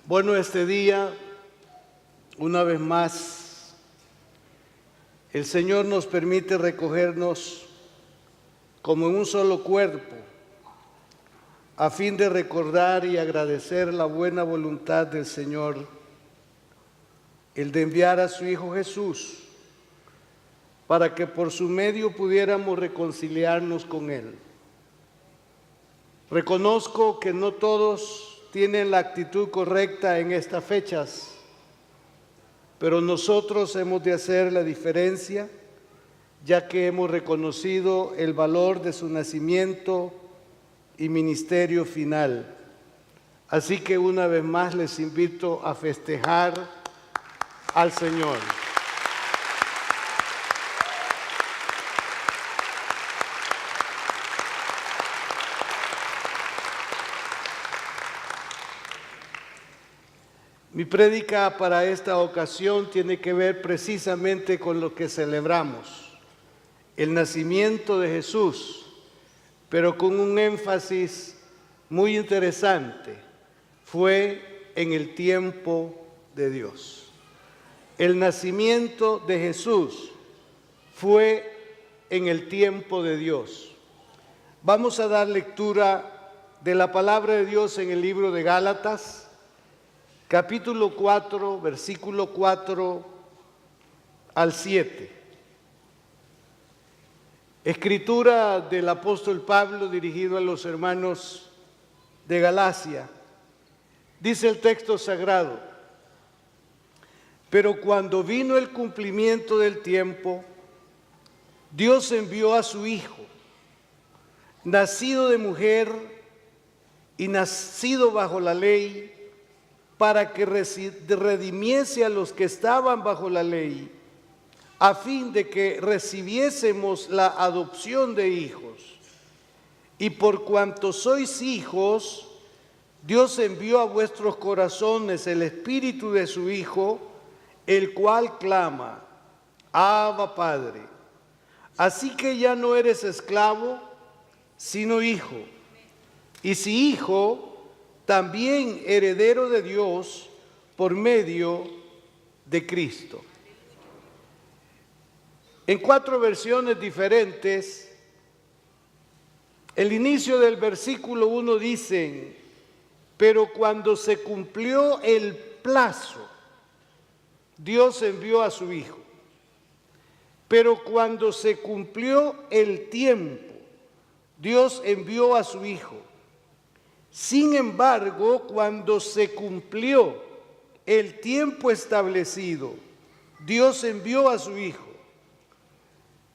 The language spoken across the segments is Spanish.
Bueno, este día, una vez más, el Señor nos permite recogernos como en un solo cuerpo, a fin de recordar y agradecer la buena voluntad del Señor, el de enviar a su Hijo Jesús, para que por su medio pudiéramos reconciliarnos con Él. Reconozco que no todos tienen la actitud correcta en estas fechas, pero nosotros hemos de hacer la diferencia, ya que hemos reconocido el valor de su nacimiento y ministerio final. Así que una vez más les invito a festejar al Señor. Mi prédica para esta ocasión tiene que ver precisamente con lo que celebramos, el nacimiento de Jesús, pero con un énfasis muy interesante. Fue en el tiempo de Dios. El nacimiento de Jesús fue en el tiempo de Dios. Vamos a dar lectura de la palabra de Dios en el libro de Gálatas, capítulo 4, versículo 4 al 7. Escritura del apóstol Pablo dirigido a los hermanos de Galacia. Dice el texto sagrado: pero cuando vino el cumplimiento del tiempo, Dios envió a su Hijo, nacido de mujer y nacido bajo la ley, para que redimiese a los que estaban bajo la ley, a fin de que recibiésemos la adopción de hijos. Y por cuanto sois hijos, Dios envió a vuestros corazones el Espíritu de su Hijo, el cual clama: Abba, Padre. Así que ya no eres esclavo, sino hijo. Y si hijo, también heredero de Dios por medio de Cristo. En 4 versiones diferentes, el inicio del versículo 1 dice: pero cuando se cumplió el plazo, Dios envió a su Hijo. Pero cuando se cumplió el tiempo, Dios envió a su Hijo. Sin embargo, cuando se cumplió el tiempo establecido, Dios envió a su Hijo.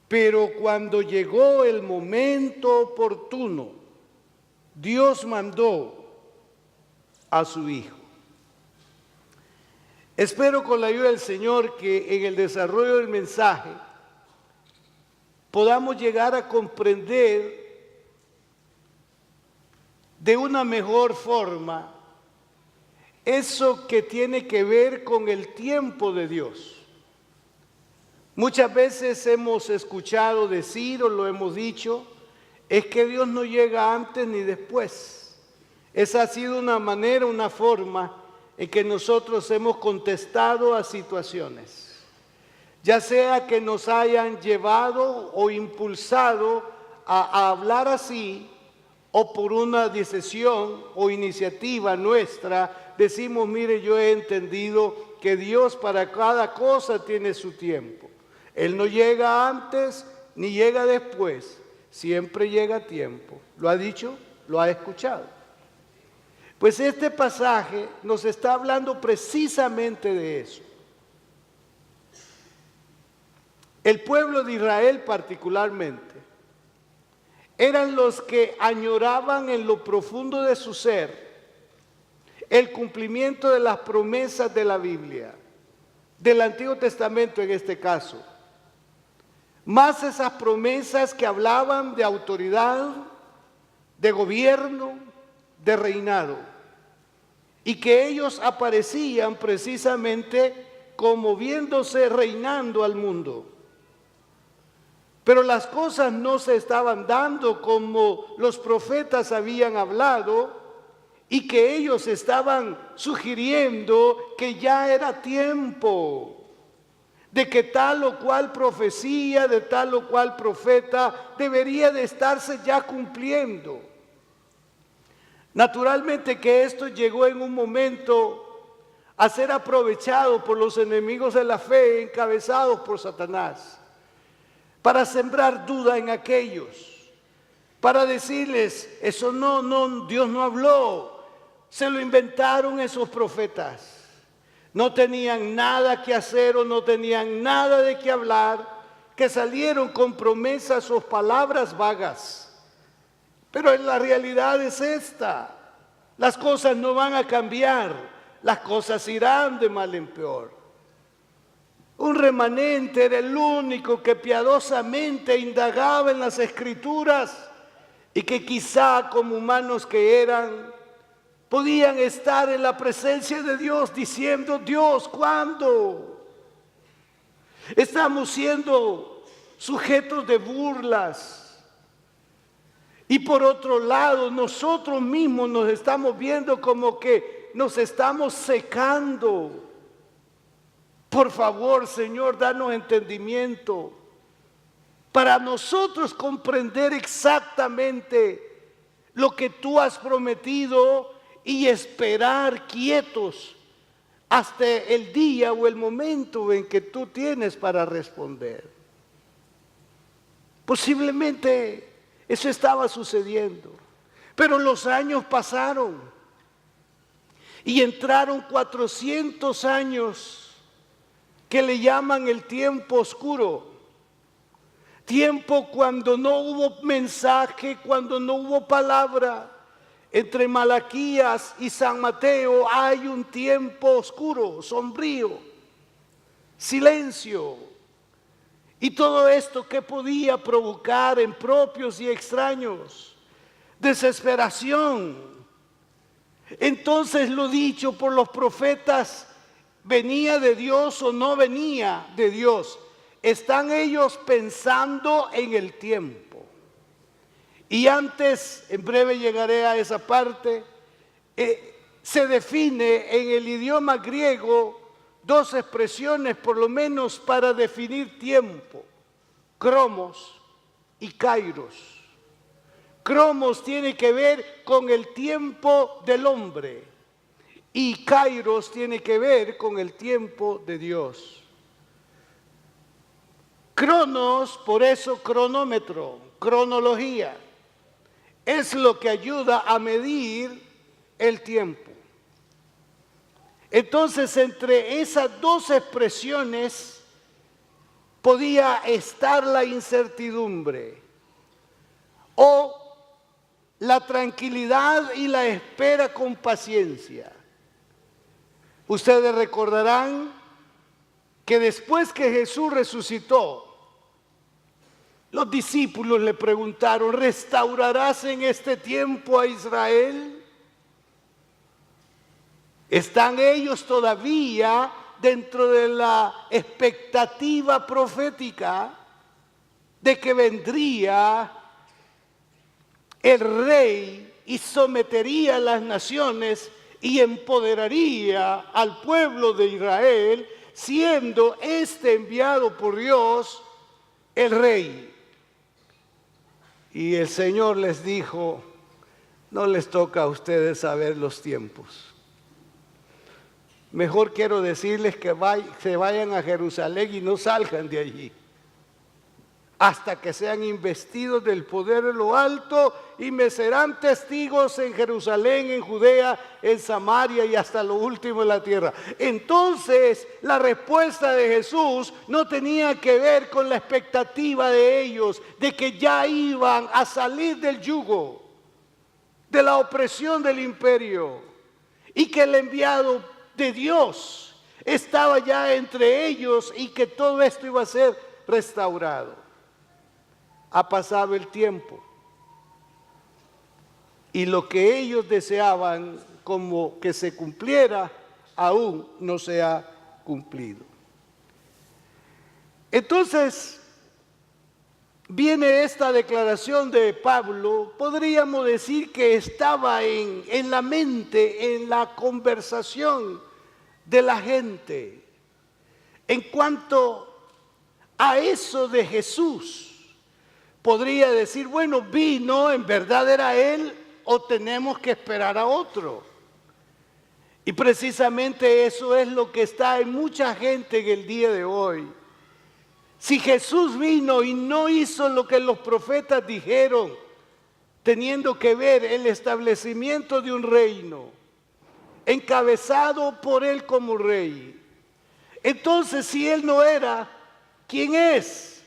Pero cuando llegó el momento oportuno, Dios mandó a su Hijo. Espero con la ayuda del Señor que en el desarrollo del mensaje podamos llegar a comprender de una mejor forma eso que tiene que ver con el tiempo de Dios. Muchas veces hemos escuchado decir, o lo hemos dicho, es que Dios no llega antes ni después. Esa ha sido una manera, una forma en que nosotros hemos contestado a situaciones, ya sea que nos hayan llevado o impulsado a hablar así, o por una decisión o iniciativa nuestra, decimos: mire, yo he entendido que Dios para cada cosa tiene su tiempo. Él no llega antes ni llega después, siempre llega a tiempo. ¿Lo ha dicho? ¿Lo ha escuchado? Pues este pasaje nos está hablando precisamente de eso. El pueblo de Israel particularmente eran los que añoraban en lo profundo de su ser el cumplimiento de las promesas de la Biblia, del Antiguo Testamento en este caso. Más esas promesas que hablaban de autoridad, de gobierno, de reinado, y que ellos aparecían precisamente como viéndose reinando al mundo. Pero las cosas no se estaban dando como los profetas habían hablado, y que ellos estaban sugiriendo que ya era tiempo de que tal o cual profecía, de tal o cual profeta debería de estarse ya cumpliendo. Naturalmente que esto llegó en un momento a ser aprovechado por los enemigos de la fe, encabezados por Satanás, para sembrar duda en aquellos, para decirles, eso no, Dios no habló, se lo inventaron esos profetas. No tenían nada que hacer o no tenían nada de qué hablar, que salieron con promesas o palabras vagas. Pero la realidad es esta, las cosas no van a cambiar, las cosas irán de mal en peor. Un remanente era el único que piadosamente indagaba en las Escrituras y que quizá como humanos que eran, podían estar en la presencia de Dios diciendo, Dios, ¿cuándo? Estamos siendo sujetos de burlas. Y por otro lado, nosotros mismos nos estamos viendo como que nos estamos secando. Por favor, Señor, danos entendimiento para nosotros comprender exactamente lo que tú has prometido y esperar quietos hasta el día o el momento en que tú tienes para responder. Posiblemente eso estaba sucediendo, pero los años pasaron y entraron 400 años que le llaman el tiempo oscuro. Tiempo cuando no hubo mensaje, cuando no hubo palabra. Entre Malaquías y San Mateo hay un tiempo oscuro, sombrío, silencio. Y todo esto que podía provocar en propios y extraños, desesperación. Entonces lo dicho por los profetas, ¿venía de Dios o no venía de Dios? Están ellos pensando en el tiempo. Y antes, en breve llegaré a esa parte, se define en el idioma griego dos expresiones por lo menos para definir tiempo: cromos y kairos. Cromos tiene que ver con el tiempo del hombre y kairos tiene que ver con el tiempo de Dios. Cronos, por eso cronómetro, cronología, es lo que ayuda a medir el tiempo. Entonces, entre esas dos expresiones podía estar la incertidumbre o la tranquilidad y la espera con paciencia. Ustedes recordarán que después que Jesús resucitó, los discípulos le preguntaron, ¿restaurarás en este tiempo a Israel? ¿Están ellos todavía dentro de la expectativa profética de que vendría el rey y sometería a las naciones y empoderaría al pueblo de Israel, siendo este enviado por Dios el rey? Y el Señor les dijo, no les toca a ustedes saber los tiempos. Mejor quiero decirles que se vayan a Jerusalén y no salgan de allí hasta que sean investidos del poder de lo alto y me serán testigos en Jerusalén, en Judea, en Samaria y hasta lo último de la tierra. Entonces, la respuesta de Jesús no tenía que ver con la expectativa de ellos, de que ya iban a salir del yugo, de la opresión del imperio, y que el enviado de Dios estaba ya entre ellos y que todo esto iba a ser restaurado. Ha pasado el tiempo y lo que ellos deseaban como que se cumpliera aún no se ha cumplido. Entonces, viene esta declaración de Pablo, podríamos decir que estaba en la mente, en la conversación de la gente. En cuanto a eso de Jesús, podría decir, bueno, vino, en verdad era Él, o tenemos que esperar a otro. Y precisamente eso es lo que está en mucha gente en el día de hoy. Si Jesús vino y no hizo lo que los profetas dijeron, teniendo que ver el establecimiento de un reino, encabezado por Él como rey, entonces si Él no era, ¿quién es?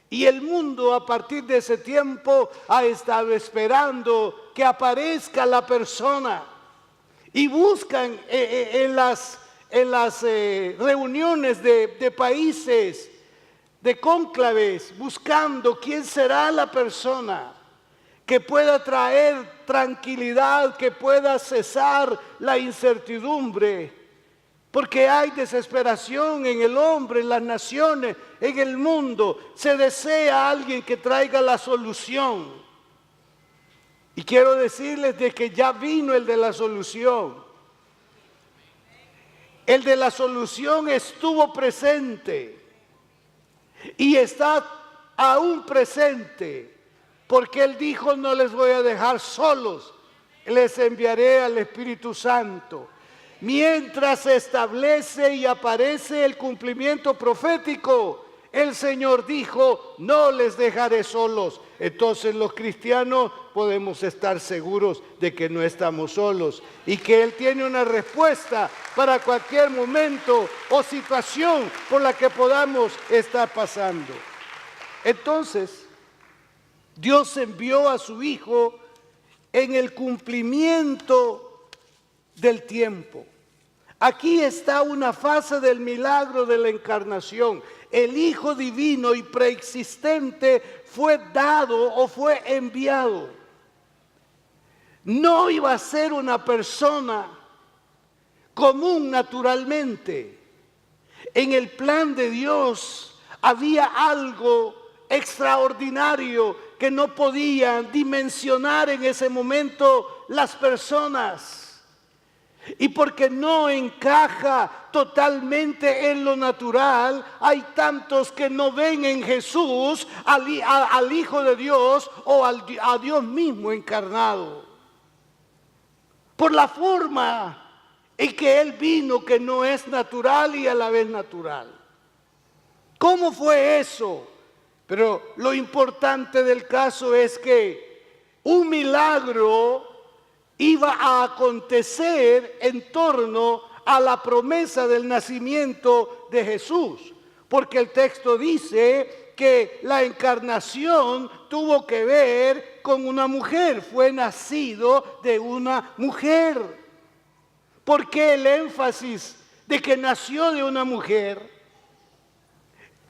Y el mundo a partir de ese tiempo ha estado esperando que aparezca la persona y buscan en las reuniones de países, de cónclaves, buscando quién será la persona que pueda traer tranquilidad, que pueda cesar la incertidumbre, porque hay desesperación en el hombre, en las naciones, en el mundo. Se desea a alguien que traiga la solución. Y quiero decirles de que ya vino el de la solución. El de la solución estuvo presente. Y está aún presente, porque Él dijo, no les voy a dejar solos, les enviaré al Espíritu Santo. Mientras se establece y aparece el cumplimiento profético, el Señor dijo, no les dejaré solos. Entonces los cristianos podemos estar seguros de que no estamos solos y que Él tiene una respuesta para cualquier momento o situación por la que podamos estar pasando. Entonces, Dios envió a su Hijo en el cumplimiento del tiempo. Aquí está una fase del milagro de la encarnación. El Hijo divino y preexistente fue dado o fue enviado. No iba a ser una persona común naturalmente. En el plan de Dios había algo extraordinario que no podían dimensionar en ese momento las personas. Y porque no encaja totalmente en lo natural, hay tantos que no ven en Jesús al Hijo de Dios o a Dios mismo encarnado. Por la forma en que Él vino, que no es natural y a la vez natural. ¿Cómo fue eso? Pero lo importante del caso es que un milagro iba a acontecer en torno a la promesa del nacimiento de Jesús, porque el texto dice que la encarnación tuvo que ver con una mujer, fue nacido de una mujer. ¿Por qué el énfasis de que nació de una mujer?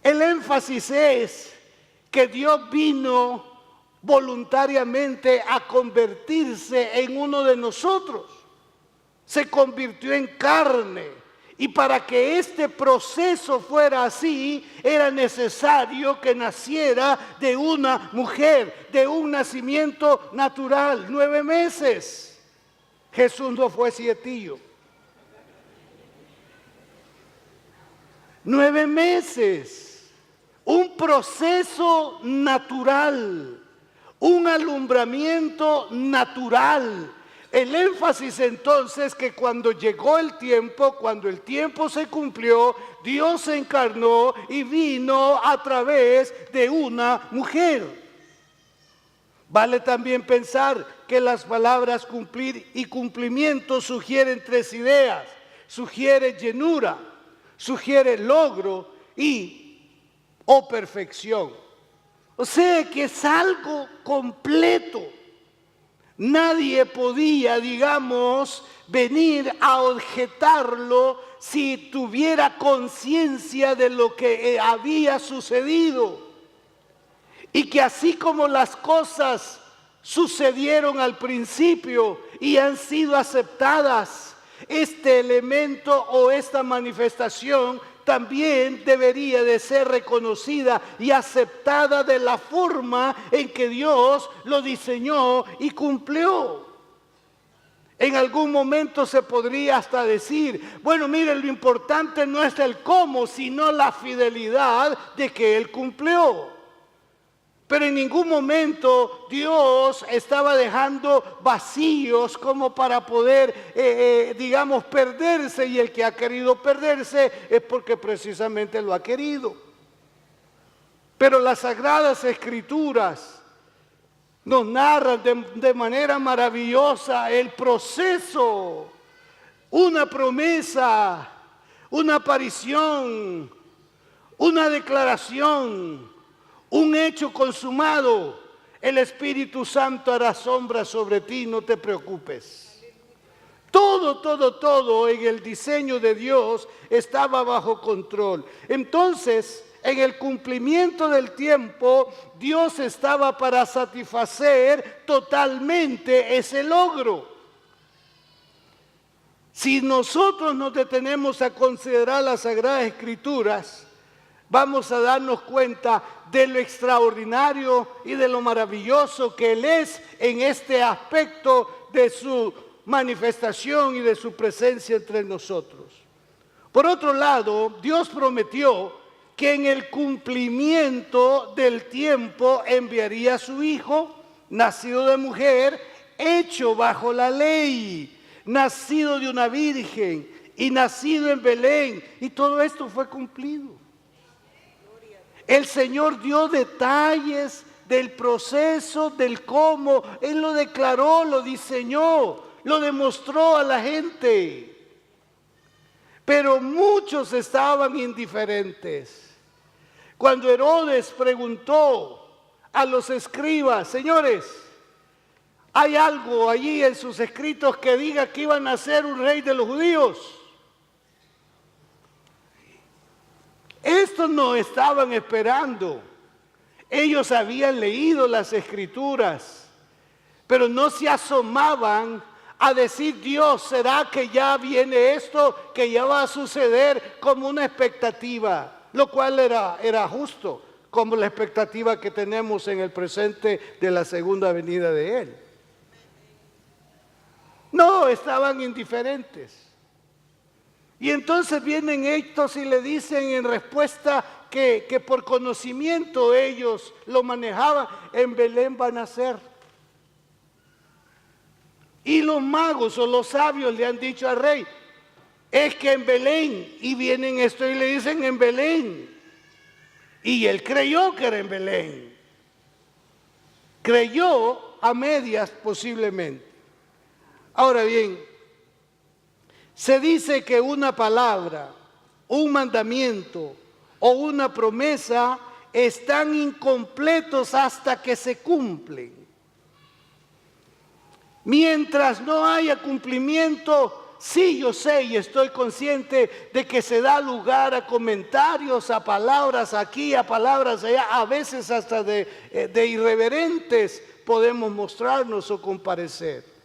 El énfasis es que Dios vino voluntariamente a convertirse en uno de nosotros. Se convirtió en carne. Y para que este proceso fuera así, era necesario que naciera de una mujer, de un nacimiento natural, 9 meses. Jesús no fue cietillo. 9 meses. Un proceso natural. Un alumbramiento natural. El énfasis entonces que cuando llegó el tiempo, cuando el tiempo se cumplió, Dios se encarnó y vino a través de una mujer. Vale también pensar que las palabras cumplir y cumplimiento sugieren 3 ideas. Sugiere llenura, sugiere logro o perfección. O sea que es algo completo. Nadie podía, venir a objetarlo si tuviera conciencia de lo que había sucedido. Y que así como las cosas sucedieron al principio y han sido aceptadas, este elemento o esta manifestación también debería de ser reconocida y aceptada de la forma en que Dios lo diseñó y cumplió. En algún momento se podría hasta decir, bueno, miren, lo importante no es el cómo, sino la fidelidad de que Él cumplió. Pero en ningún momento Dios estaba dejando vacíos como para poder, digamos, perderse. Y el que ha querido perderse es porque precisamente lo ha querido. Pero las Sagradas Escrituras nos narran de manera maravillosa el proceso, una promesa, una aparición, una declaración, un hecho consumado. El Espíritu Santo hará sombra sobre ti, no te preocupes. Todo en el diseño de Dios estaba bajo control. Entonces, en el cumplimiento del tiempo, Dios estaba para satisfacer totalmente ese logro. Si nosotros nos detenemos a considerar las Sagradas Escrituras, vamos a darnos cuenta de lo extraordinario y de lo maravilloso que Él es en este aspecto de su manifestación y de su presencia entre nosotros. Por otro lado, Dios prometió que en el cumplimiento del tiempo enviaría a su Hijo, nacido de mujer, hecho bajo la ley, nacido de una virgen y nacido en Belén. Y todo esto fue cumplido. El Señor dio detalles del proceso, del cómo. Él lo declaró, lo diseñó, lo demostró a la gente. Pero muchos estaban indiferentes. Cuando Herodes preguntó a los escribas, señores, ¿hay algo allí en sus escritos que diga que iban a ser un rey de los judíos? Estos no estaban esperando. Ellos habían leído las Escrituras, pero no se asomaban a decir, Dios, ¿será que ya viene esto, que ya va a suceder, como una expectativa? Lo cual era justo, como la expectativa que tenemos en el presente de la segunda venida de Él. No, estaban indiferentes. Y entonces vienen estos y le dicen en respuesta que por conocimiento ellos lo manejaban, en Belén va a nacer. Y los magos o los sabios le han dicho al rey, es que en Belén, y vienen esto y le dicen en Belén. Y él creyó que era en Belén. Creyó a medias posiblemente. Ahora bien, se dice que una palabra, un mandamiento o una promesa están incompletos hasta que se cumplen. Mientras no haya cumplimiento, sí, yo sé y estoy consciente de que se da lugar a comentarios, a palabras aquí, a palabras allá, a veces hasta de irreverentes podemos mostrarnos o comparecer.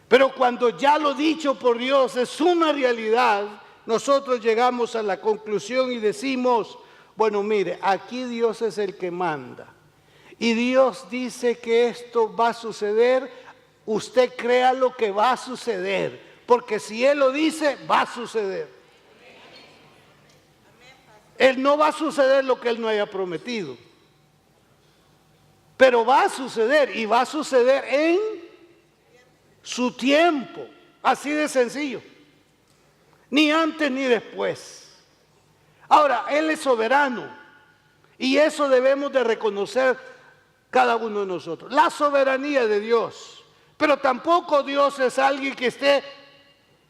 Pero cuando ya lo dicho por Dios es una realidad, nosotros llegamos a la conclusión y decimos, bueno, mire, aquí Dios es el que manda. Y Dios dice que esto va a suceder, usted crea lo que va a suceder, porque si Él lo dice, va a suceder. Él no va a suceder lo que Él no haya prometido, pero va a suceder y va a suceder en su tiempo, así de sencillo, ni antes ni después. Ahora, Él es soberano y eso debemos de reconocer cada uno de nosotros, la soberanía de Dios. Pero tampoco Dios es alguien que esté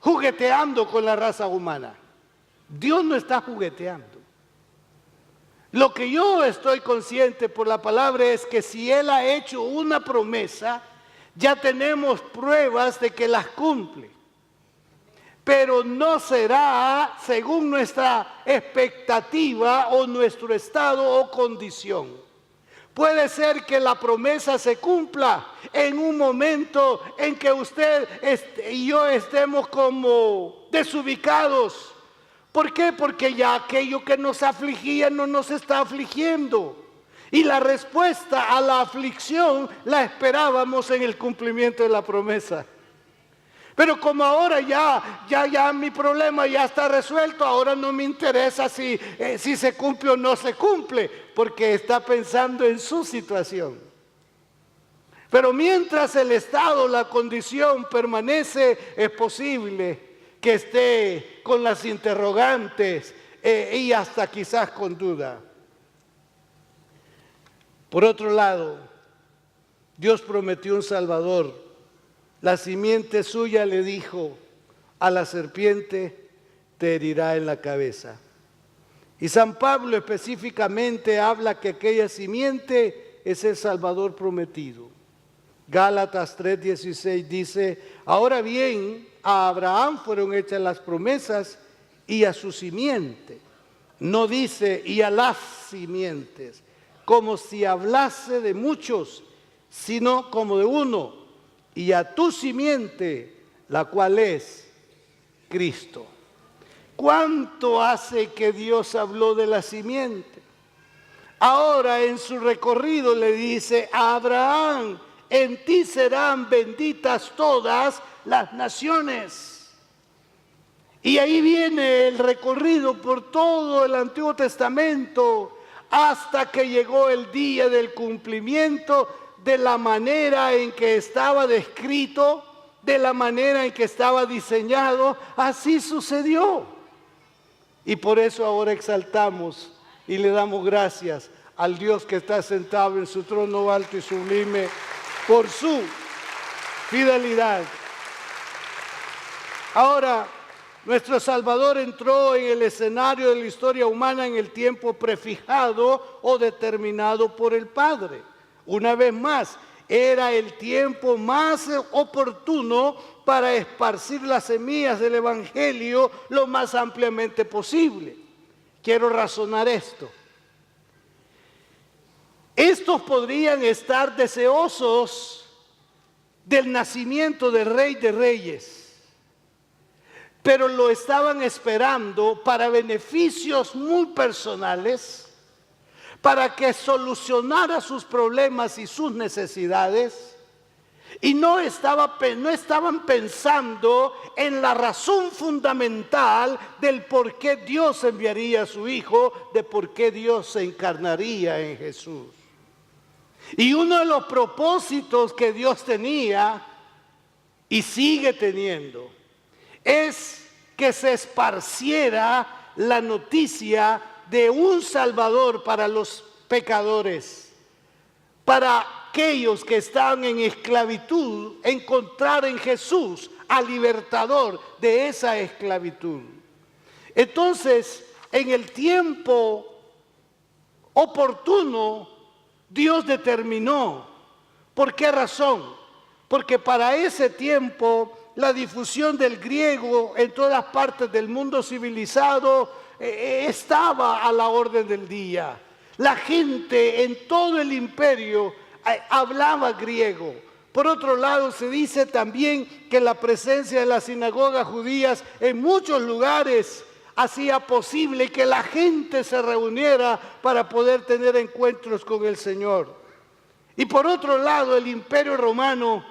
jugueteando con la raza humana. Dios no está jugueteando. Lo que yo estoy consciente por la palabra es que si Él ha hecho una promesa, ya tenemos pruebas de que las cumple. Pero no será según nuestra expectativa o nuestro estado o condición. Puede ser que la promesa se cumpla en un momento en que usted y yo estemos como desubicados, ¿Por qué? Porque ya aquello que nos afligía no nos está afligiendo. Y la respuesta a la aflicción la esperábamos en el cumplimiento de la promesa. Pero como ahora ya mi problema ya está resuelto, ahora no me interesa si se cumple o no se cumple, porque está pensando en su situación. Pero mientras el estado, la condición permanece, es posible que esté con las interrogantes y hasta quizás con duda. Por otro lado, Dios prometió un Salvador. La simiente suya, le dijo a la serpiente, te herirá en la cabeza. Y San Pablo específicamente habla que aquella simiente es el Salvador prometido. Gálatas 3:16 dice, ahora bien, a Abraham fueron hechas las promesas y a su simiente. No dice y a las simientes, como si hablase de muchos, sino como de uno, y a tu simiente, la cual es Cristo. ¿Cuánto hace que Dios habló de la simiente? Ahora en su recorrido le dice a Abraham, en ti serán benditas todas las naciones. Y ahí viene el recorrido por todo el Antiguo Testamento hasta que llegó el día del cumplimiento de la manera en que estaba descrito, de la manera en que estaba diseñado. Así sucedió. Y por eso ahora exaltamos y le damos gracias al Dios que está sentado en su trono alto y sublime por su fidelidad. Ahora, nuestro Salvador entró en el escenario de la historia humana en el tiempo prefijado o determinado por el Padre. Una vez más, era el tiempo más oportuno para esparcir las semillas del Evangelio lo más ampliamente posible. Quiero razonar esto. Estos podrían estar deseosos del nacimiento del Rey de Reyes, pero lo estaban esperando para beneficios muy personales, para que solucionara sus problemas y sus necesidades, y no estaban pensando en la razón fundamental del por qué Dios enviaría a su Hijo, de por qué Dios se encarnaría en Jesús. Y uno de los propósitos que Dios tenía y sigue teniendo es que se esparciera la noticia de un Salvador para los pecadores, para aquellos que están en esclavitud, encontrar en Jesús al libertador de esa esclavitud. Entonces, en el tiempo oportuno, Dios determinó. ¿Por qué razón? Porque para ese tiempo la difusión del griego en todas partes del mundo civilizado estaba a la orden del día. La gente en todo el imperio hablaba griego. Por otro lado, se dice también que la presencia de las sinagogas judías en muchos lugares hacía posible que la gente se reuniera para poder tener encuentros con el Señor. Y por otro lado, el Imperio Romano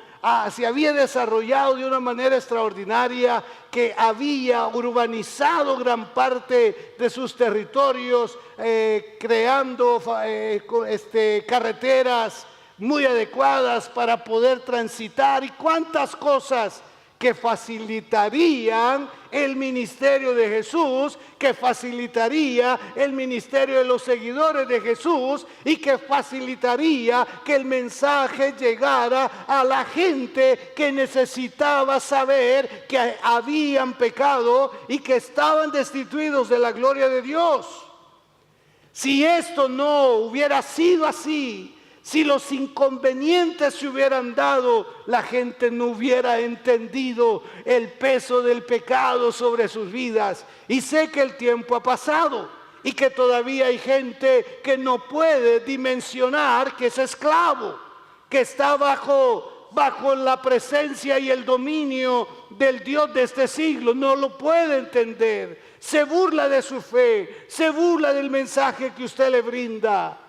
se había desarrollado de una manera extraordinaria, que había urbanizado gran parte de sus territorios, creando carreteras muy adecuadas para poder transitar, y cuántas cosas que facilitarían el ministerio de Jesús, que facilitaría el ministerio de los seguidores de Jesús, y que facilitaría que el mensaje llegara a la gente que necesitaba saber que habían pecado y que estaban destituidos de la gloria de Dios. Si esto no hubiera sido así, si los inconvenientes se hubieran dado, la gente no hubiera entendido el peso del pecado sobre sus vidas. Y sé que el tiempo ha pasado y que todavía hay gente que no puede dimensionar que es esclavo, que está bajo bajo la presencia y el dominio del Dios de este siglo. No lo puede entender. Se burla de su fe, se burla del mensaje que usted le brinda.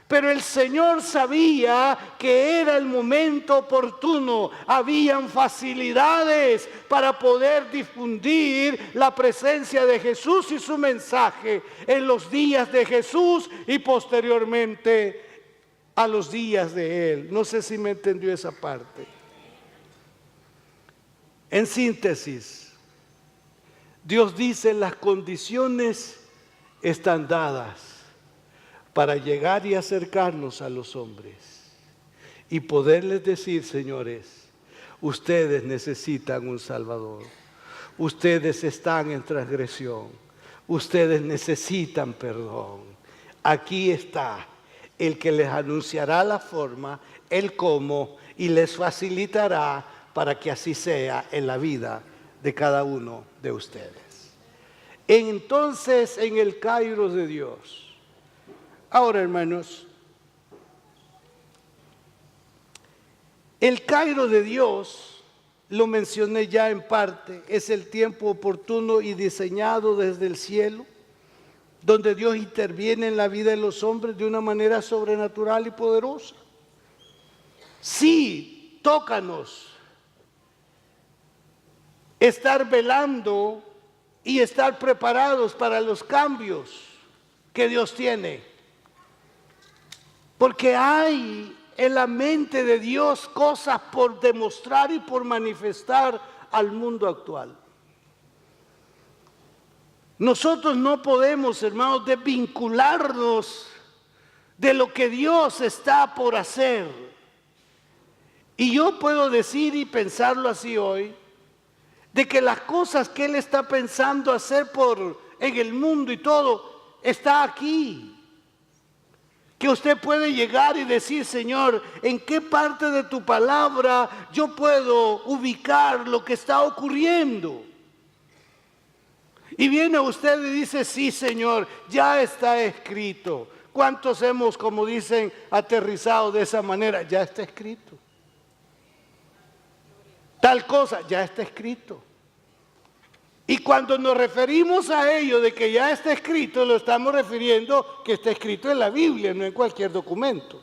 Pero el Señor sabía que era el momento oportuno. Habían facilidades para poder difundir la presencia de Jesús y su mensaje en los días de Jesús y posteriormente a los días de Él. No sé si me entendió esa parte. En síntesis, Dios dice: las condiciones están dadas para llegar y acercarnos a los hombres y poderles decir: señores, ustedes necesitan un Salvador, ustedes están en transgresión, ustedes necesitan perdón. Aquí está el que les anunciará la forma, el cómo, y les facilitará para que así sea en la vida de cada uno de ustedes. Entonces, en el Kairos de Dios. Ahora, hermanos, el Kairos de Dios, lo mencioné ya en parte, es el tiempo oportuno y diseñado desde el cielo, donde Dios interviene en la vida de los hombres de una manera sobrenatural y poderosa. Sí, tócanos estar velando y estar preparados para los cambios que Dios tiene. Porque hay en la mente de Dios cosas por demostrar y por manifestar al mundo actual. Nosotros no podemos, hermanos, desvincularnos de lo que Dios está por hacer. Y yo puedo decir y pensarlo así hoy, de que las cosas que Él está pensando hacer en el mundo y todo, está aquí. Que usted puede llegar y decir: Señor, ¿en qué parte de tu palabra yo puedo ubicar lo que está ocurriendo? Y viene usted y dice: sí, Señor, ya está escrito. ¿Cuántos hemos, como dicen, aterrizado de esa manera? Ya está escrito. Tal cosa, ya está escrito. Y cuando nos referimos a ello de que ya está escrito, lo estamos refiriendo que está escrito en la Biblia, no en cualquier documento.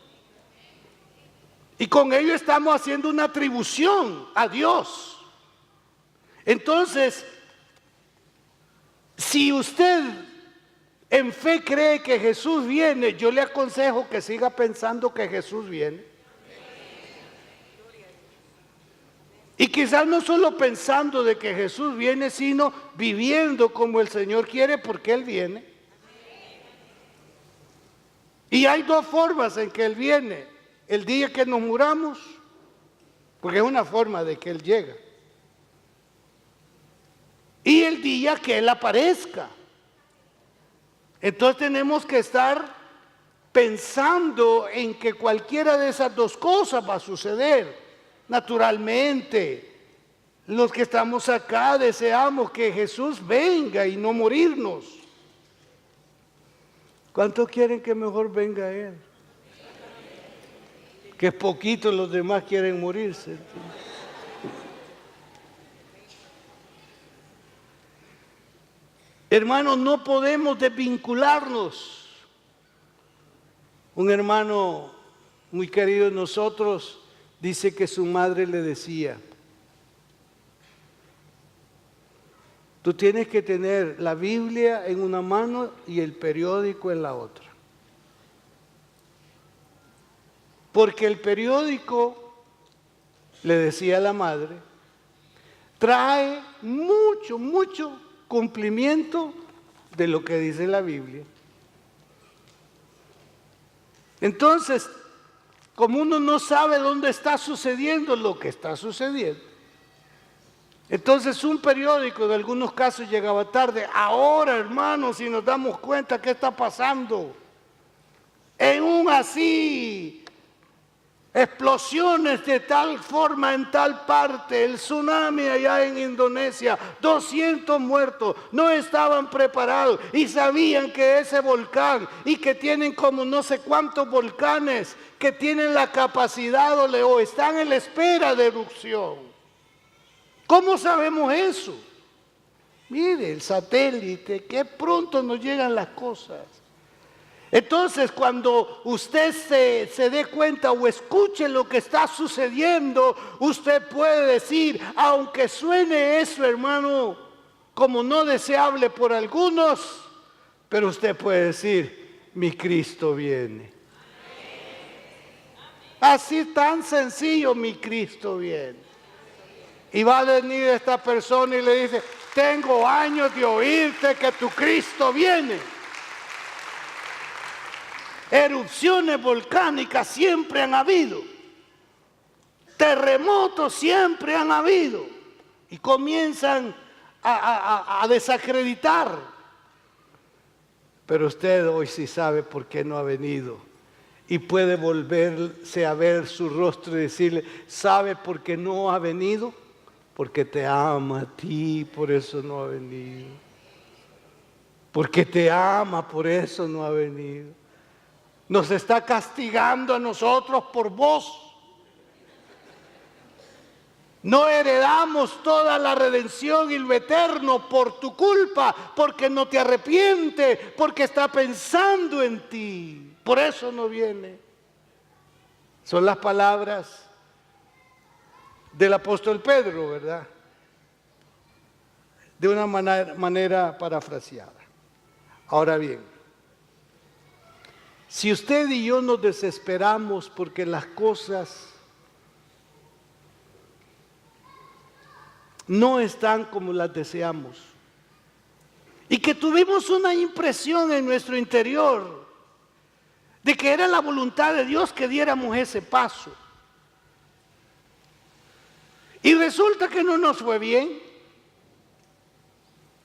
Y con ello estamos haciendo una atribución a Dios. Entonces, si usted en fe cree que Jesús viene, yo le aconsejo que siga pensando que Jesús viene. Y quizás no solo pensando de que Jesús viene, sino viviendo como el Señor quiere, porque Él viene. Y hay dos formas en que Él viene: el día que nos muramos, porque es una forma de que Él llega, y el día que Él aparezca. Entonces tenemos que estar pensando en que cualquiera de esas dos cosas va a suceder. Naturalmente, los que estamos acá deseamos que Jesús venga y no morirnos. ¿Cuántos quieren que mejor venga Él? Que poquitos los demás quieren morirse. Hermanos, no podemos desvincularnos. Un hermano muy querido de nosotros dice que su madre le decía: tú tienes que tener la Biblia en una mano y el periódico en la otra. Porque el periódico, le decía la madre, trae mucho cumplimiento de lo que dice la Biblia. Entonces, como uno no sabe dónde está sucediendo lo que está sucediendo, entonces un periódico en algunos casos llegaba tarde. Ahora, hermanos, si nos damos cuenta qué está pasando, en un así explosiones de tal forma en tal parte, el tsunami allá en Indonesia, 200 muertos, no estaban preparados y sabían que ese volcán y que tienen como no sé cuántos volcanes que tienen la capacidad o están en la espera de erupción. ¿Cómo sabemos eso? Mire, el satélite, que pronto nos llegan las cosas. Entonces, cuando usted se dé cuenta o escuche lo que está sucediendo, usted puede decir, aunque suene eso, hermano, como no deseable por algunos, pero usted puede decir, mi Cristo viene. Así tan sencillo, mi Cristo viene. Y va a venir esta persona y le dice, tengo años de oírte que tu Cristo viene. Erupciones volcánicas siempre han habido. Terremotos siempre han habido. Y comienzan a desacreditar. Pero usted hoy sí sabe por qué no ha venido. Y puede volverse a ver su rostro y decirle, ¿sabe por qué no ha venido? Porque te ama a ti, por eso no ha venido. Porque te ama, por eso no ha venido. Nos está castigando a nosotros por vos. No heredamos toda la redención y lo eterno por tu culpa, porque no te arrepientes, porque está pensando en ti. Por eso no viene. Son las palabras del apóstol Pedro, ¿verdad? De una manera parafraseada. Ahora bien, si usted y yo nos desesperamos porque las cosas no están como las deseamos y que tuvimos una impresión en nuestro interior de que era la voluntad de Dios que diéramos ese paso y resulta que no nos fue bien,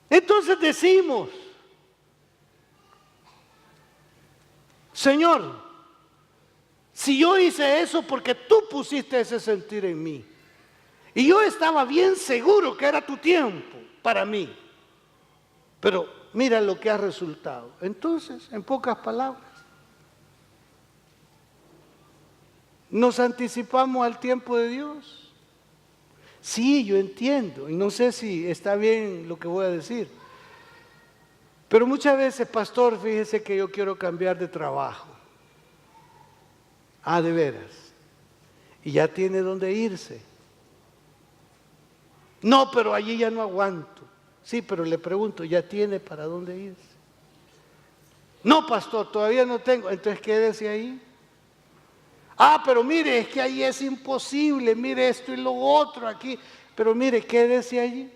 entonces decimos, Señor, si yo hice eso porque tú pusiste ese sentir en mí y yo estaba bien seguro que era tu tiempo para mí, pero mira lo que ha resultado. Entonces, en pocas palabras, nos anticipamos al tiempo de Dios. Sí, yo entiendo y no sé si está bien lo que voy a decir. Pero muchas veces, pastor, fíjese que yo quiero cambiar de trabajo. Ah, de veras. Y ya tiene dónde irse. No, pero allí ya no aguanto. Sí, pero le pregunto, ¿ya tiene para dónde irse? No, pastor, todavía no tengo. Entonces quédese ahí. Ah, pero mire, es que ahí es imposible. Mire esto y lo otro aquí. Pero mire, quédese allí.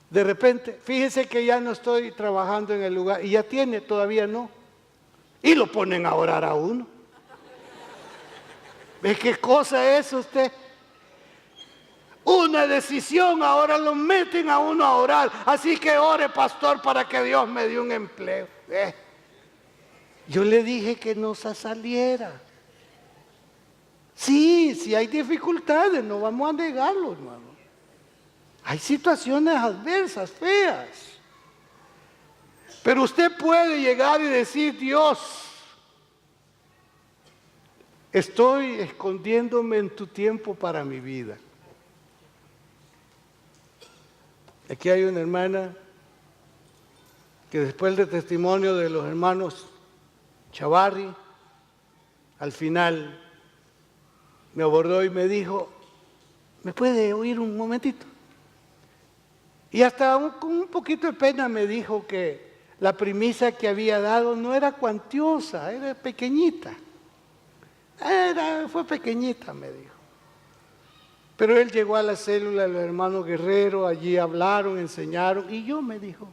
De repente, fíjese que ya no estoy trabajando en el lugar y ya tiene, todavía no. Y lo ponen a orar a uno. ¿Ve qué cosa es usted? Una decisión, ahora lo meten a uno a orar. Así que ore, pastor, para que Dios me dé un empleo. Yo le dije que no se saliera. Sí, sí hay dificultades, no vamos a negarlo, hermano. Hay situaciones adversas, feas. Pero usted puede llegar y decir, Dios, estoy escondiéndome en tu tiempo para mi vida. Aquí hay una hermana que después del testimonio de los hermanos Chavarri, al final me abordó y me dijo, ¿me puede oír un momentito? Y hasta con un poquito de pena me dijo que la primicia que había dado no era cuantiosa, era pequeñita. Fue pequeñita, me dijo. Pero él llegó a la célula de los hermanos Guerrero, allí hablaron, enseñaron, y yo, me dijo,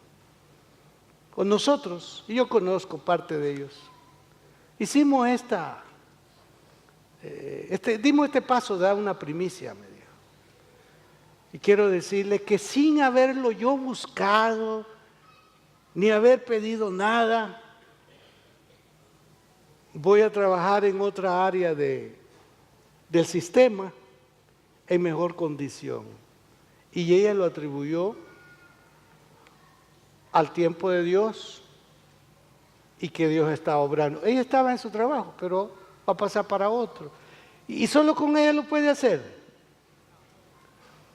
con nosotros, y yo conozco parte de ellos, hicimos dimos este paso de dar una primicia, me dijo. Y quiero decirle que sin haberlo yo buscado, ni haber pedido nada, voy a trabajar en otra área del sistema en mejor condición. Y ella lo atribuyó al tiempo de Dios y que Dios estaba obrando. Ella estaba en su trabajo, pero va a pasar para otro. Y solo con ella lo puede hacer.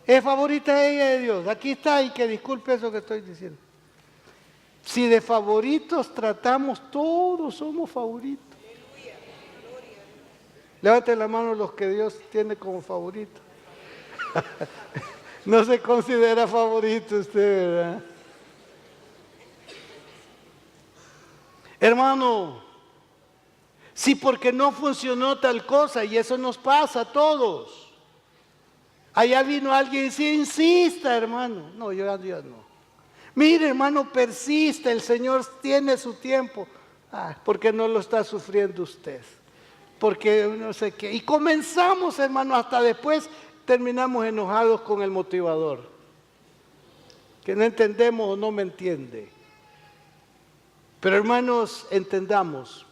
Es favorita ella de Dios. Aquí está, y que disculpe eso que estoy diciendo. Si de favoritos tratamos, todos somos favoritos. Levanten la mano los que Dios tiene como favoritos. No se considera favorito usted, ¿verdad? Hermano, si porque no funcionó tal cosa, y eso nos pasa a todos. Allá vino alguien y dice, insista, hermano. No, yo no. Mire, hermano, persiste, el Señor tiene su tiempo. ¿Por qué no lo está sufriendo usted? Porque no sé qué. Y comenzamos, hermano, hasta después terminamos enojados con el motivador. Que no entendemos o no me entiende. Pero hermanos, entendamos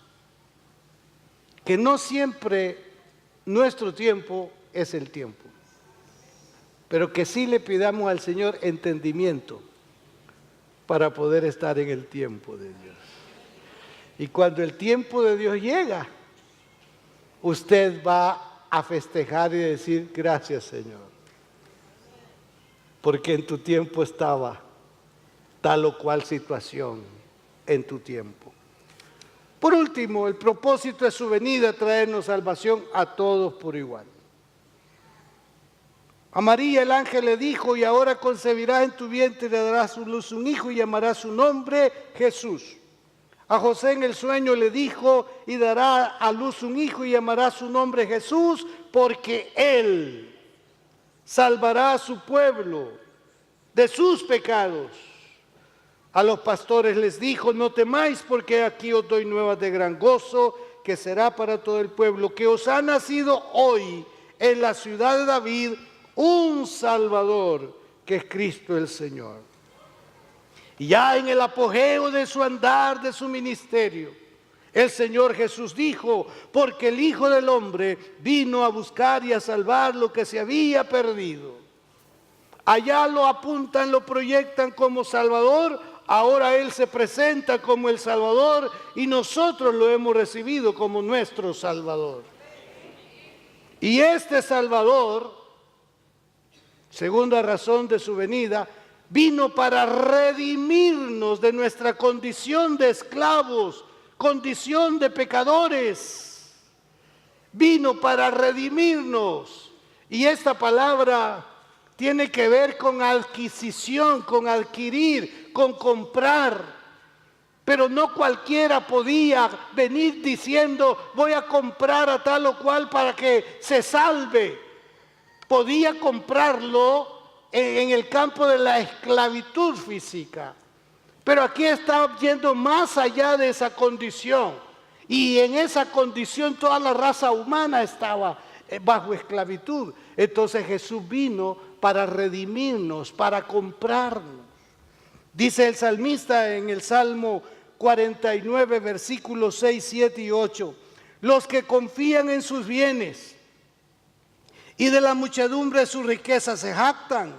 que no siempre nuestro tiempo es el tiempo. Pero que sí le pidamos al Señor entendimiento para poder estar en el tiempo de Dios. Y cuando el tiempo de Dios llega, usted va a festejar y decir, gracias Señor, porque en tu tiempo estaba tal o cual situación en tu tiempo. Por último, el propósito de su venida, traernos salvación a todos por igual. A María el ángel le dijo, y ahora concebirás en tu vientre y le darás a luz un hijo y llamarás su nombre Jesús. A José en el sueño le dijo, y dará a luz un hijo y llamará su nombre Jesús, porque él salvará a su pueblo de sus pecados. A los pastores les dijo, no temáis, porque aquí os doy nuevas de gran gozo, que será para todo el pueblo, que os ha nacido hoy en la ciudad de David un Salvador, que es Cristo el Señor. Y ya en el apogeo de su andar, de su ministerio, el Señor Jesús dijo, porque el Hijo del Hombre vino a buscar y a salvar lo que se había perdido. Allá lo apuntan, lo proyectan como Salvador, ahora Él se presenta como el Salvador y nosotros lo hemos recibido como nuestro Salvador. Y este Salvador, segunda razón de su venida, vino para redimirnos de nuestra condición de esclavos, condición de pecadores. Vino para redimirnos. Y esta palabra tiene que ver con adquisición, con adquirir, con comprar. Pero no cualquiera podía venir diciendo, voy a comprar a tal o cual para que se salve. Podía comprarlo en el campo de la esclavitud física. Pero aquí está yendo más allá de esa condición. Y en esa condición toda la raza humana estaba bajo esclavitud. Entonces Jesús vino para redimirnos, para comprarnos. Dice el salmista en el Salmo 49, versículos 6, 7 y 8. Los que confían en sus bienes y de la muchedumbre de sus riquezas se jactan.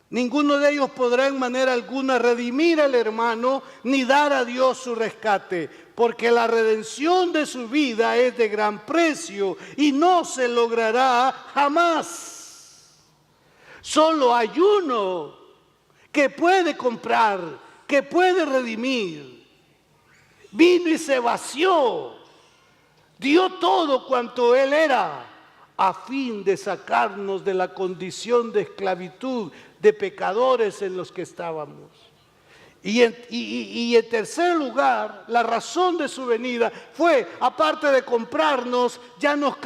Ninguno de ellos podrá en manera alguna redimir al hermano, ni dar a Dios su rescate, porque la redención de su vida es de gran precio y no se logrará jamás. Solo hay uno que puede comprar, que puede redimir. Vino y se vació, dio todo cuanto Él era, a fin de sacarnos de la condición de esclavitud, de pecadores en los que estábamos. Y en tercer lugar, la razón de su venida fue, aparte de comprarnos, ya nos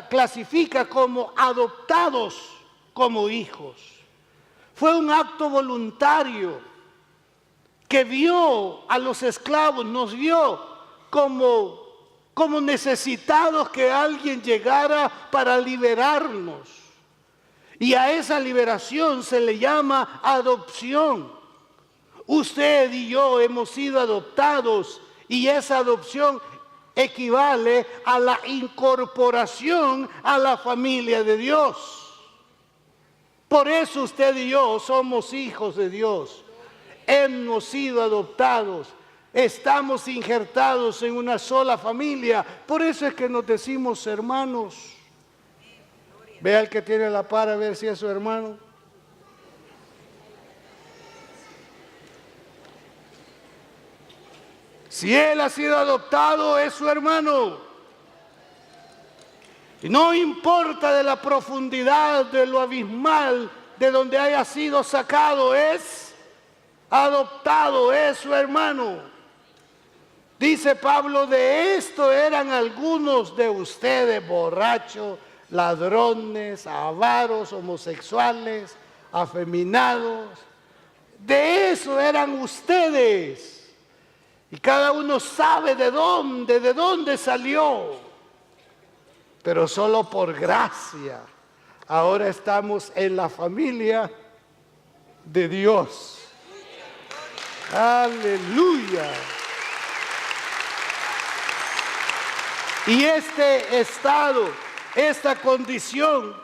clasifica como adoptados, como hijos. Fue un acto voluntario que vio a los esclavos, nos vio como necesitados que alguien llegara para liberarnos. Y a esa liberación se le llama adopción. Usted y yo hemos sido adoptados y esa adopción equivale a la incorporación a la familia de Dios. Por eso usted y yo somos hijos de Dios. Hemos sido adoptados. Estamos injertados en una sola familia. Por eso es que nos decimos hermanos. Ve al que tiene la par a ver si es su hermano. Si él ha sido adoptado, es su hermano. Y no importa de la profundidad, de lo abismal, de donde haya sido sacado, es adoptado, es su hermano. Dice Pablo, de esto eran algunos de ustedes, borrachos, ladrones, avaros, homosexuales, afeminados. De eso eran ustedes. Y cada uno sabe de dónde salió. Pero solo por gracia. Ahora estamos en la familia de Dios. Aleluya. Y este estado, esta condición,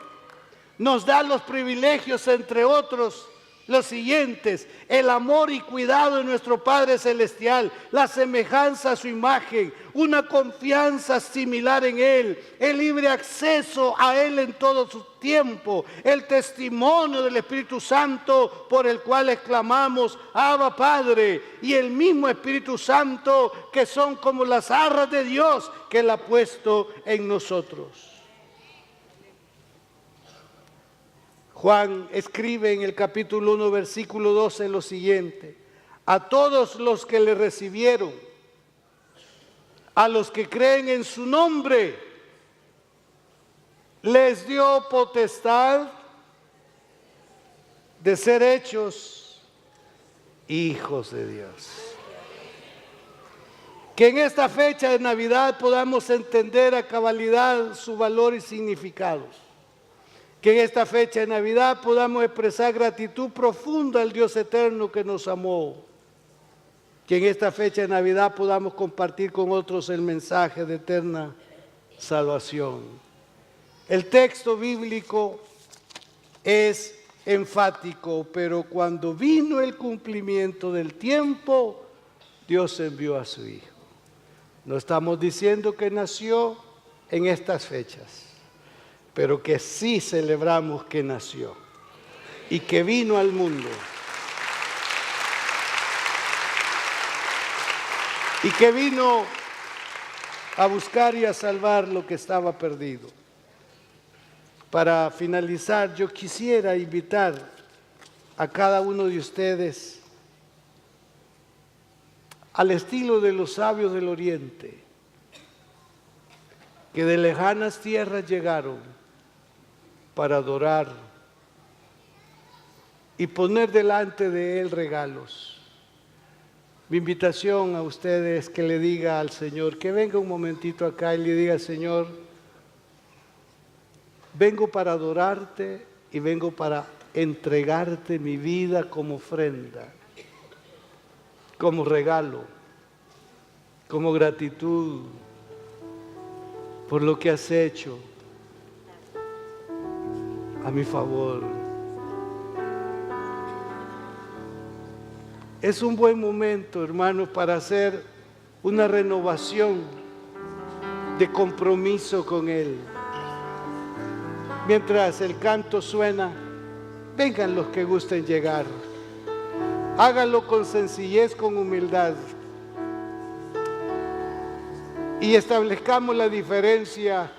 nos da los privilegios, entre otros, los siguientes: el amor y cuidado de nuestro Padre Celestial, la semejanza a su imagen, una confianza similar en Él, el libre acceso a Él en todo su tiempo, el testimonio del Espíritu Santo por el cual exclamamos Abba Padre, y el mismo Espíritu Santo que son como las arras de Dios que Él ha puesto en nosotros. Juan escribe en el capítulo 1, versículo 12 lo siguiente: a todos los que le recibieron, a los que creen en su nombre, les dio potestad de ser hechos hijos de Dios. Que en esta fecha de Navidad podamos entender a cabalidad su valor y significado. Que en esta fecha de Navidad podamos expresar gratitud profunda al Dios eterno que nos amó. Que en esta fecha de Navidad podamos compartir con otros el mensaje de eterna salvación. El texto bíblico es enfático, pero cuando vino el cumplimiento del tiempo, Dios envió a su Hijo. No estamos diciendo que nació en estas fechas, pero que sí celebramos que nació y que vino al mundo. Y que vino a buscar y a salvar lo que estaba perdido. Para finalizar, yo quisiera invitar a cada uno de ustedes al estilo de los sabios del Oriente, que de lejanas tierras llegaron para adorar y poner delante de Él regalos. Mi invitación a ustedes es que le diga al Señor, que venga un momentito acá y le diga: Señor, vengo para adorarte y vengo para entregarte mi vida como ofrenda, como regalo, como gratitud por lo que has hecho a mi favor. Es un buen momento, hermanos, para hacer una renovación de compromiso con Él. Mientras el canto suena, vengan los que gusten llegar. Háganlo con sencillez, con humildad. Y establezcamos la diferencia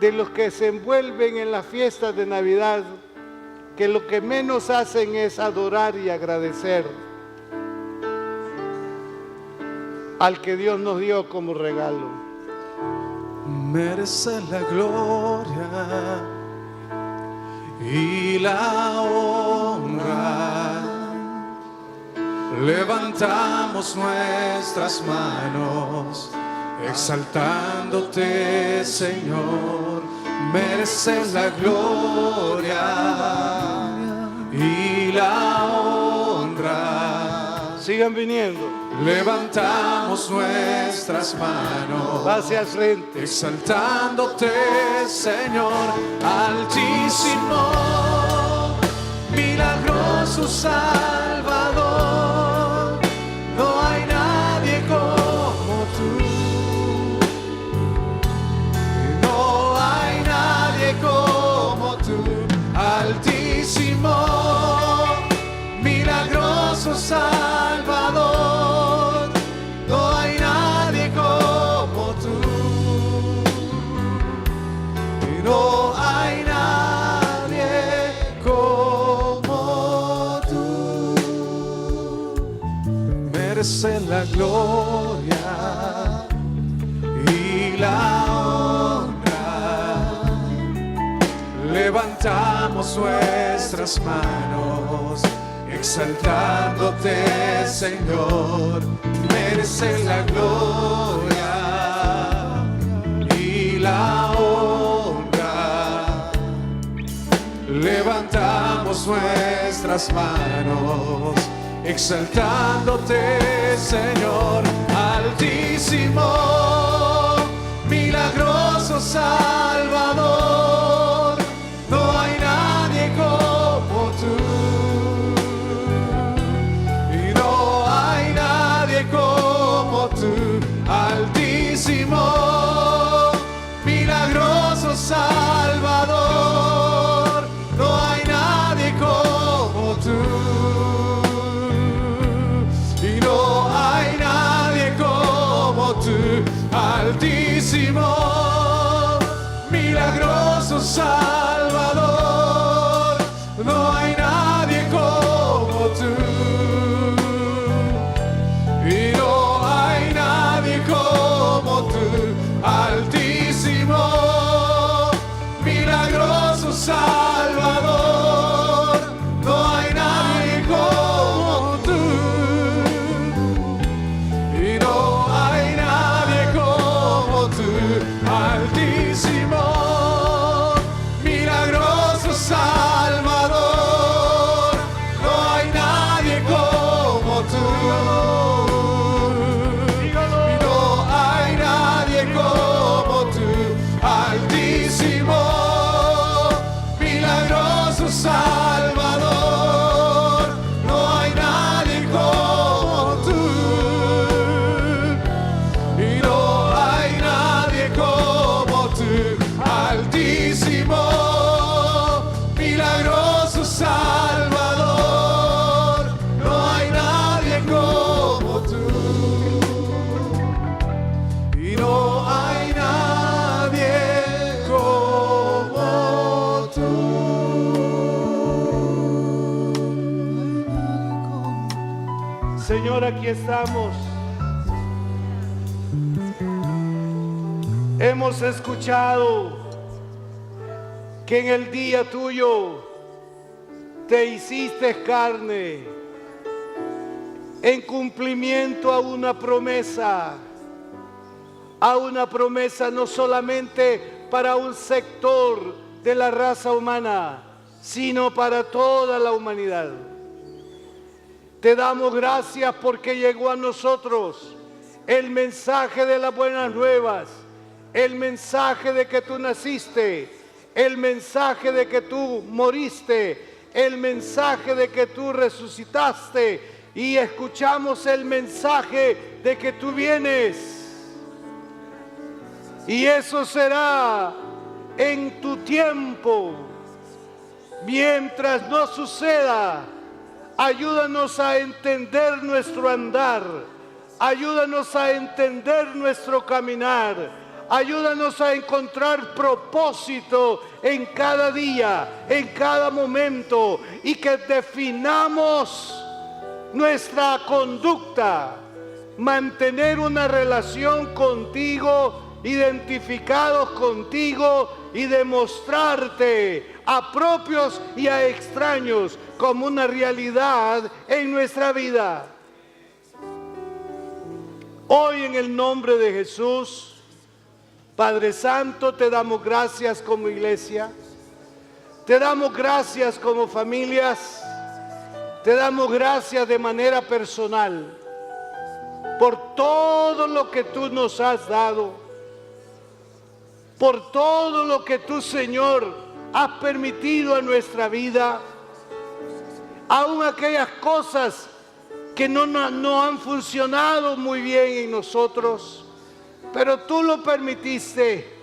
de los que se envuelven en las fiestas de Navidad, que lo que menos hacen es adorar y agradecer al que Dios nos dio como regalo. Merece la gloria y la honra. Levantamos nuestras manos exaltándote, Señor. Mereces la gloria y la honra. Sigan viniendo. levantamos nuestras manos, Hacia el frente. exaltándote, Señor altísimo, milagroso Salvador. No hay nadie como tú, no hay nadie como tú, altísimo, milagroso Salvador. No hay nadie como tú, no hay nadie como tú. Merece la gloria y la honra. Levantamos nuestras manos, exaltándote, Señor. Merece la gloria y la honra. Levantamos nuestras manos, exaltándote, Señor altísimo, milagroso Salvador. No hay nadie como tú, y no hay nadie como tú, altísimo, milagroso Salvador. No hay nadie como tú, y no hay nadie como tú, altísimo, milagroso Salvador. No hay nadie como tú, y no hay nadie como tú, altísimo, milagroso Salvador. No hay nadie como tú, y no hay nadie como tú, altísimo, milagroso Salvador. No hay nadie como tú, y no hay nadie como tú, altísimo, milagroso Salvador. No hay nadie como tú, y no hay nadie como tú, altísimo, milagroso Salvador. No hay nadie como tú, y no hay nadie como tú. Señor, aquí estamos. Hemos escuchado que en el día tuyo te hiciste carne en cumplimiento a una promesa no solamente para un sector de la raza humana, sino para toda la humanidad. Te damos gracias porque llegó a nosotros el mensaje de las buenas nuevas, el mensaje de que tú naciste, el mensaje de que tú moriste, el mensaje de que tú resucitaste, y escuchamos el mensaje de que tú vienes. Y eso será en tu tiempo. Mientras no suceda, ayúdanos a entender nuestro andar, ayúdanos a entender nuestro caminar, ayúdanos a encontrar propósito en cada día, en cada momento, y que definamos nuestra conducta, mantener una relación contigo, identificados contigo, y demostrarte a propios y a extraños como una realidad en nuestra vida. Hoy, en el nombre de Jesús, Padre Santo, te damos gracias como iglesia, te damos gracias como familias, te damos gracias de manera personal, por todo lo que tú nos has dado, por todo lo que tú, Señor, has permitido a nuestra vida, aún aquellas cosas que no han funcionado muy bien en nosotros, pero tú lo permitiste.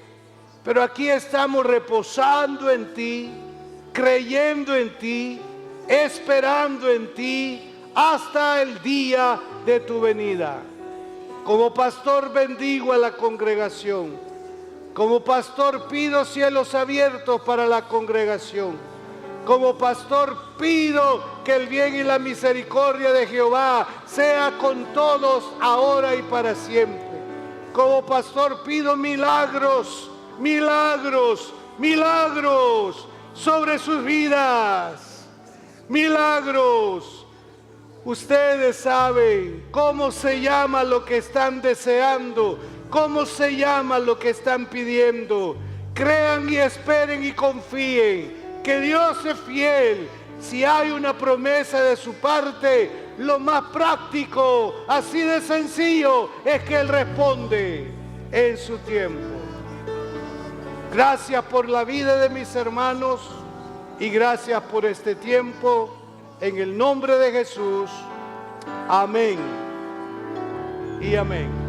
Pero aquí estamos reposando en ti, creyendo en ti, esperando en ti hasta el día de tu venida. Como pastor bendigo a la congregación. Como pastor pido cielos abiertos para la congregación. Como pastor pido que el bien y la misericordia de Jehová sea con todos ahora y para siempre. Como pastor pido milagros, milagros, milagros sobre sus vidas. Milagros. Ustedes saben cómo se llama lo que están deseando, cómo se llama lo que están pidiendo. Crean y esperen y confíen que Dios es fiel. Si hay una promesa de su parte, lo más práctico, así de sencillo, es que Él responde en su tiempo. Gracias por la vida de mis hermanos y gracias por este tiempo. En el nombre de Jesús, amén y amén.